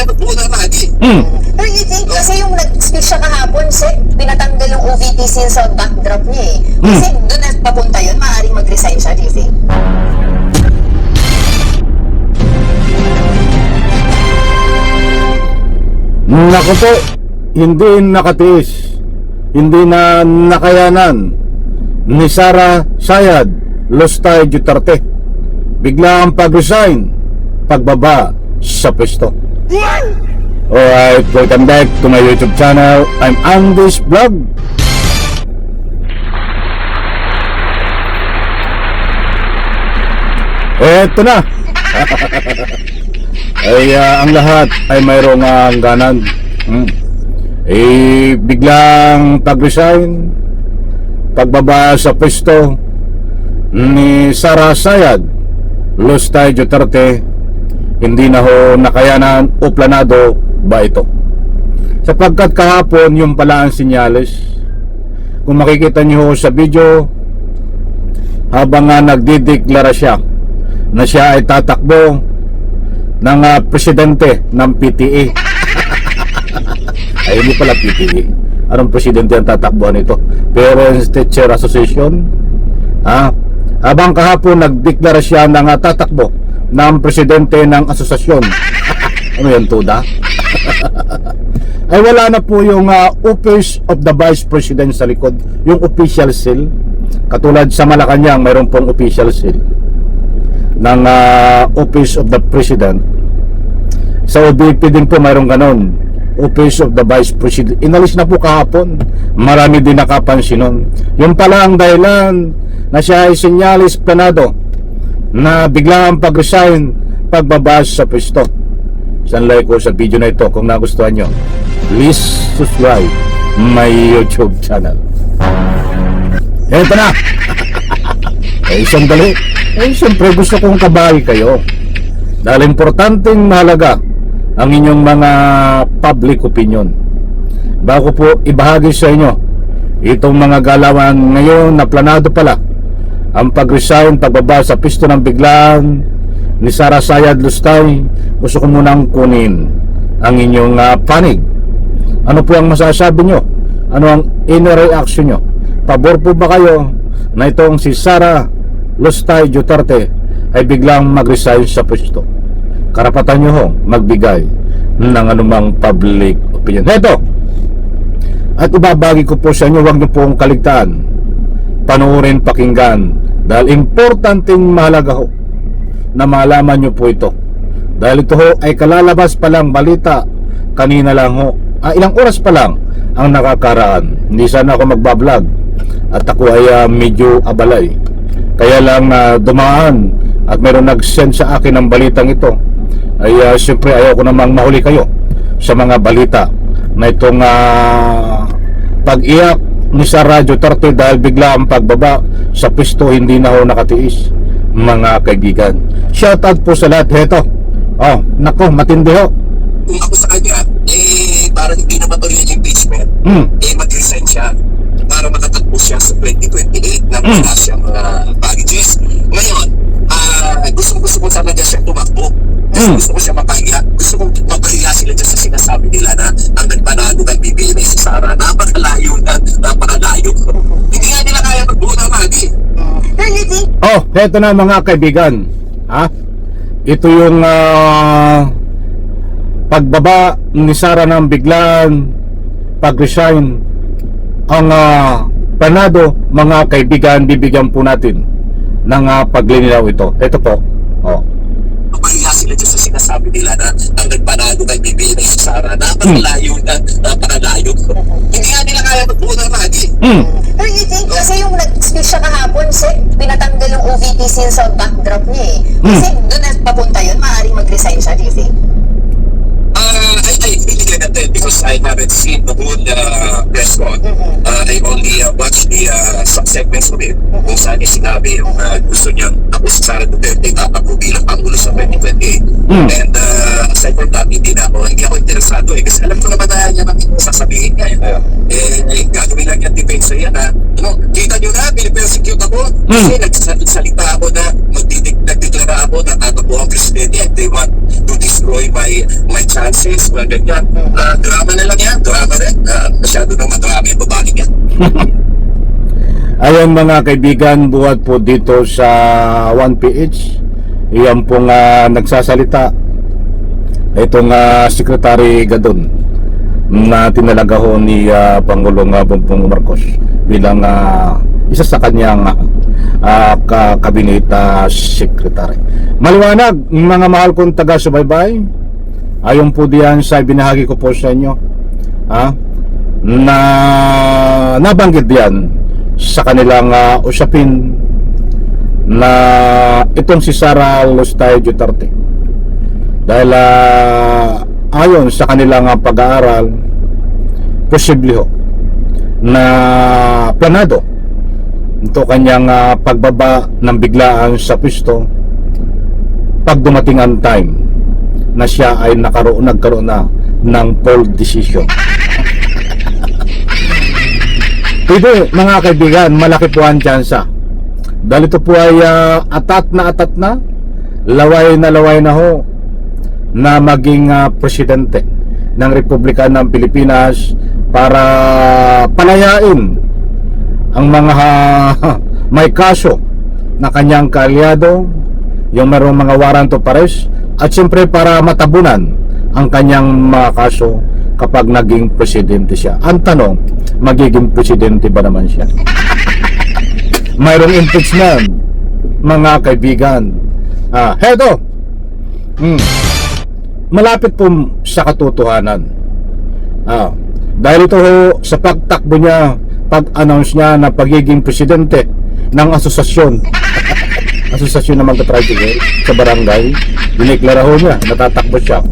magbuo ng rally. Pero you think, kasi yung nag-speech siya kahapon, pinatanggal yung OVP sa backdrop niya eh. Kasi doon na papunta yun, maaaring mag-resign siya, do you think? Naku po, hindi nakatiis, hindi na nakayanan ni Sara Sayad Lustay Duterte. Bigla ang pag-resign, pagbaba sa pwesto. Alright, welcome back to my YouTube channel. I'm Andy's Vlog. Eto na. Ay ang lahat ay mayroong hangganan. Biglang pag-resign, pagbaba sa pwesto ni Sara Sayad Lustay Duterte. Hindi na ho nakayanan o planado ba ito? Sapagkat kahapon yung pala ang sinyalis. Kung makikita niyo sa video, habang nagdideklara siya na siya ay tatakbo ng presidente ng PTA. Ay hindi pala PTA. Anong presidente ang tatakbuhan nito? Parents Teacher Association. Habang kahapon nagdeklara siya ng tatakbo ng presidente ng asosasyon. Ano yan, Tuda? Ay wala na po yung office of the vice president sa likod, yung official seal. Katulad sa Malacanang, mayroon pong official seal ng office of the president. Sa OBP din po mayroon ganon, office of the vice president. Inalis na po kahapon, marami din nakapansin nun. Yung pala ang dahilan na siya ay sinyalis planado na bigla ang pag-resign, pagbabas sa pwesto. Isang like ko sa video na ito kung nagustuhan nyo. Please subscribe my YouTube channel. Eto na. Sandali. Siyempre gusto kong kabahay kayo. Dahil importanteng mahalaga ang inyong mga public opinion. Bago po ibahagi sa inyo itong mga galawan ngayon na planado pala ang pag-resign, pagbaba sa pwesto ng biglaan ni Sara Sayad Lustay, gusto ko munang kunin ang inyong panig. Ano po ang masasabi nyo? Ano ang inner reaction nyo? Pabor po ba kayo na itong si Sara Lustay Duterte ay biglang mag-resign sa pwesto? Karapatan nyo ho magbigay ng anumang public opinion. Heto, at ibabagi ko po sa inyo, huwag nyo pong kaligtaan, panoorin, pakinggan, dahil importanteng mahalaga ho na malaman nyo po ito. Dahil ito ho ay kalalabas pa lang balita kanina lang ho, ilang oras pa lang ang nakakaraan. Hindi sana ako magbablog at ako ay medyo abalay, kaya lang dumaan at meron nag-send sa akin ng balitang ito. Ay siyempre ayaw ko namang mahuli kayo sa mga balita na itong pag-iyak ni Sara Duterte dahil bigla ang pagbaba sa pwesto. Hindi na ho nakatiis, mga kaibigan. Shoutout po sa lahat. Heto, nako, matindi ho. Kung ako sa kanya, parang hindi na matuloy yung impeachment, mag-resign siya para makatakbo siya sa 2028 na wala siyang packages. Ngayon, gusto ko sana dyan siya tumakbo. Gusto ko siya mapahiya. Gusto kong mapahiya sila dyan sa sinasabi nila na ang nagpanalo ng BBM si Sara. Napakalayo na, napakalayo. Hindi nga nila kaya magbuo ng rally. Heto na mga kaibigan. Ito yung pagbaba ni Sara ng biglaan, pag-resign. Ang planado, mga kaibigan, bibigyan po natin ng paglilinaw ito. Ito po. Mapahiya sila dyan sa sinasabi nila na ang nagpanalo ng BBM si Sara. Napakalayo na, napakalayo. Hindi nga nila kaya magbuo ng rally. Pero you think, kasi yung nag-speech siya kahapon, pinatanggal yung OVP sa backdrop niya eh. Kasi doon na papunta yun, maaaring mag-resign siya, do you think? I really cannot tell because I haven't seen the whole press con. I only watched the some segments of it kung saan niya sinabi yung gusto niyang ako si Sara Duterte tatakbo bilang Pangulo sa 2028. And aside from that, hindi ako interesado kasi alam ko naman na yan ang sasabihin niya. Gagawin lang yan defense yan kita nyo na, pinipersecute ako kasi nagsalita ako na nagdeklara ako na tatakbo ang presidente and they want to destroy destroy my chances, mga ganyan. Drama na lang yan, drama rin. Masyado nang madrama yung babaeng yan. Ayon mga kaibigan, buhat po dito sa 1PH, iyan pong nagsasalita itong Secretary Gadon na tinalaga ho ni Pangulong Bongbong Marcos bilang isa sa kanyang kabinet secretary. Maliwanag mga mahal kong taga-subaybay, ayon po diyan sa binahagi ko po sa inyo na nabanggit diyan sa kanilang usapin na itong si Sara Lustay Duterte, dahil ayon sa kanilang pag-aaral, posible ho na planado ito kanyang pagbaba ng biglaan sa pwesto pag dumating ang time na siya ay nagkaroon na ng poll decision. Pwede mga kaibigan, malaki po ang tsansa dahil ito po ay atat na laway na ho na maging presidente ng Republika ng Pilipinas para palayain ang mga may kaso na kanyang kaalyado, yung mayroong mga warrant of arrest, at siyempre para matabunan ang kanyang mga kaso kapag naging presidente siya. Ang tanong, magiging presidente ba naman siya? Mayroong impeachment mga kaibigan. Heto, malapit po sa katotohanan. Dahil ito ho, sa pagtakbo niya, pag-announce niya na pagiging presidente ng asosasyon asosasyon ng magta-tricycle sa barangay, dineklara ho niya, natatakbo siya.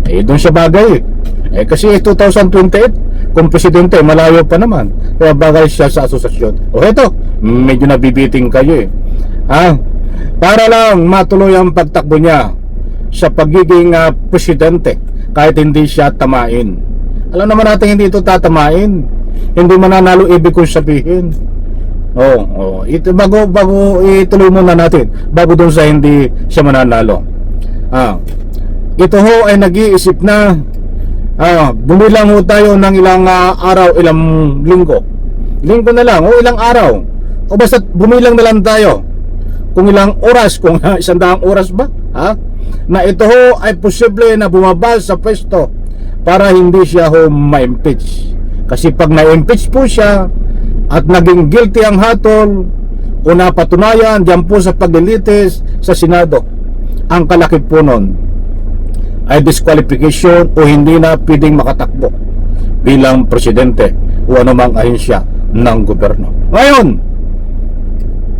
Doon siya bagay. Kasi 2028, kung presidente, malayo pa naman. Kaya bagay siya sa asosasyon. Eto, medyo nabibiting kayo para lang matuloy ang pagtakbo niya sa pagiging presidente kahit hindi siya tamain. Alam naman natin hindi ito tatamain, hindi mananalo ibig kong sabihin. Ito bago ituloy muna natin bago doon sa hindi siya mananalo. Ito ho ay nag-iisip na bumilang ho tayo ng ilang araw, ilang linggo na lang, ilang araw, o basta bumilang na lang tayo kung ilang oras, kung 100 oras ba na ito ho ay posible na bumaba sa pwesto para hindi siya ho ma-impeach. Kasi pag na-impeach po siya at naging guilty ang hatol o napatunayan diyan po sa paglilitis sa Senado, ang kalakip po nun ay disqualification o hindi na pwedeng makatakbo bilang presidente o anumang ahensya ng gobyerno. Ngayon,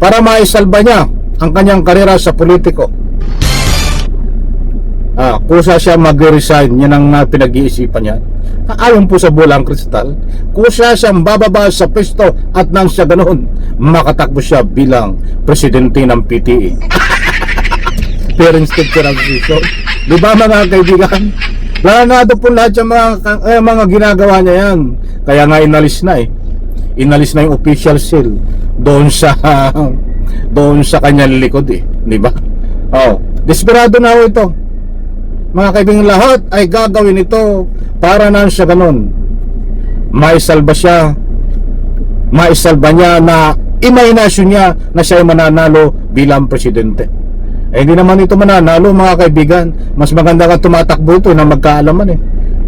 para maisalba niya ang kanyang karera sa politiko, kusa siya mag-resign, yan ang pinag-iisipan niya. Ayon po sa bulang kristal, kusa siyang bababa sa pwesto at nang siya ganoon, makatakbo siya bilang presidente ng PTE. Parents Teacher Association. Di ba mga kaibigan? Planado po lahat yung mga ginagawa niya yan. Kaya nga inalis na Inalis na yung official seal doon sa kanyang likod di ba? Desperado na ho ito. Mga kaibigan, lahat ay gagawin ito para na siya ganon. Maisalba niya na imahinasyon niya na siya ay mananalo bilang presidente. Hindi naman ito mananalo mga kaibigan. Mas maganda ka tumatakbo ito na magkaalaman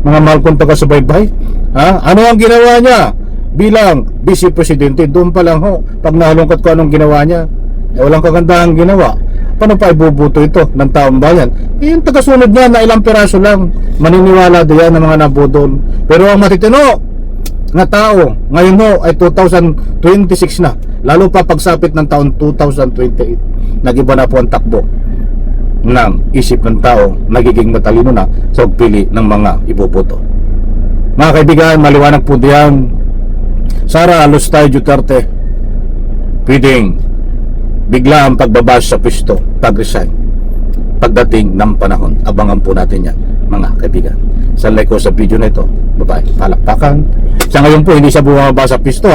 mga mahal kong taga-subaybay. Ano ang ginawa niya bilang vice presidente? Doon pa lang ho, pag nahalungkat ko anong ginawa niya, walang kagandahang ginawa. Paano pa ibubuto ito ng taong bayan? Yung tagasunod niya na ilang piraso lang, maniniwala diyan ng mga nabudol. Pero ang matitino na tao ngayon ho ay 2026 na, lalo pa pagsapit ng taon 2028, nag-iba na po ang takbo ng isip ng tao, nagiging matalino na sa pagpili ng mga iboboto. Mga kaibigan, maliwanag po diyan, Sara Lustay Duterte pwedeng bigla ang pagbaba sa pwesto, pag-resign pagdating ng panahon. Abangan po natin yan mga kaibigan. Sa like ko sa video na ito, bye-bye, palakpakan. Sa ngayon po hindi siya bumaba sa pwesto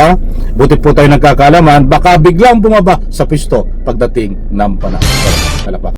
buti po tayo nagkakaalaman, baka biglang bumaba sa pwesto pagdating ng panahon. Palakpakan.